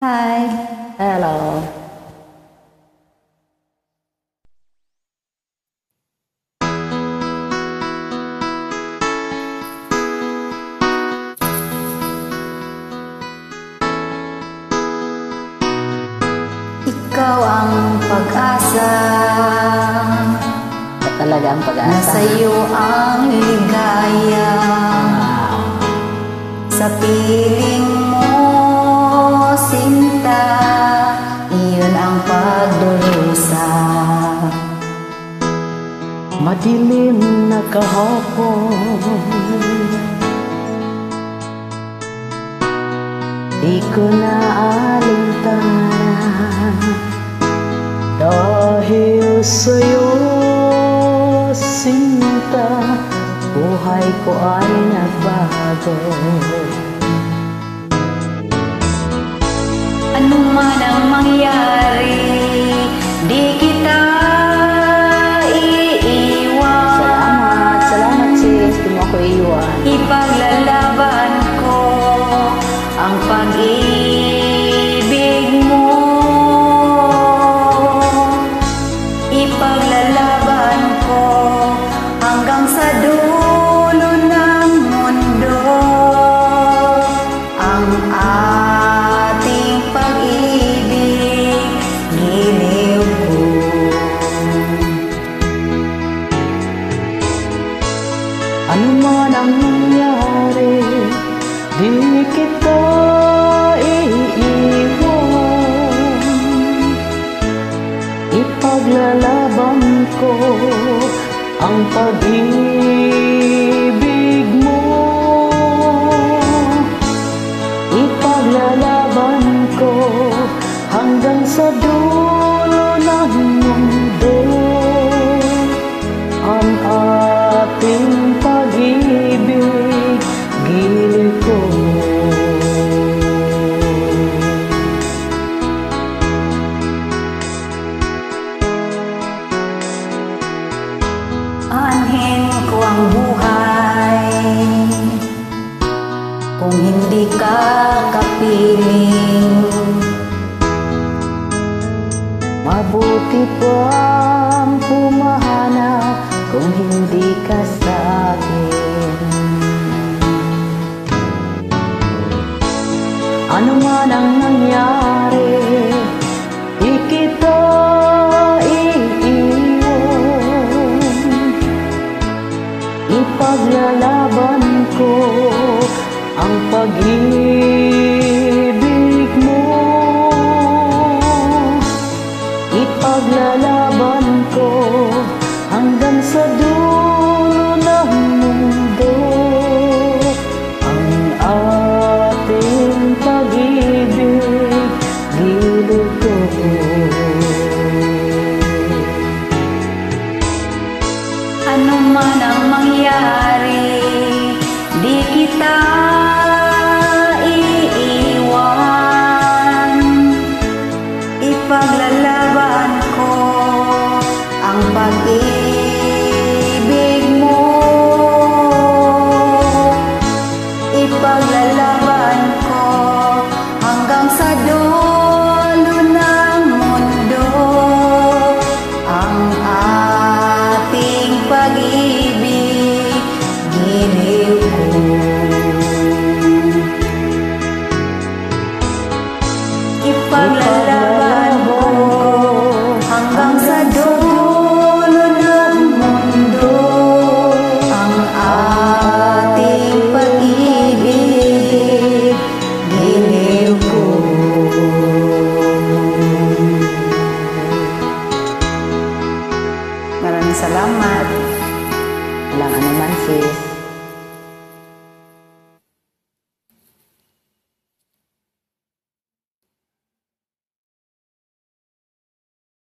Hi. Hello. Ikaw ang pag-asa, Talaga ang pag-asa. nasa iyo ang ligaya. Sa piling mo, sinta, iyon ang pagdurusa. Madilim na kahapon, di ko na alintanan. Dahil sa'yo, sinta, buhay ko ay nagbago. Ano man ang mangyari, di kita iiwan. Salamat sis, di mo ako iwan. Ipaglalaban ko ang pag-ibig mo. Ipaglalaban ko hanggang sa dulo ng mundo ang ating pag-ibig, giliw ko. Ano man ang nangyari, di kita iiwan. Ipaglalaban ko ang pag-ibig mo. Ipaglalaban ko hanggang sa dulo ng mundo ang ating pag-ibig, giliw ko. Aanhin ko ang buhay kung hindi ka kapiling. Mabuti pang pumahanap kung hindi ka sa akin. Ano man ang nangyari, di kita iiwan. Ipaglalaban ko ang pag-ibig mo. Ipaglalaban ko hanggang sa dulo ng mundo ang ating pag-ibig, giliw ko. Ano man ang mangyari, di kita iiwan. Ipaglalaban ko ang pag-ibig mo. Ipaglalaban ko hanggang sa dulo ng mundo ang ating pag-ibig, giliw ko. Ipaglalaban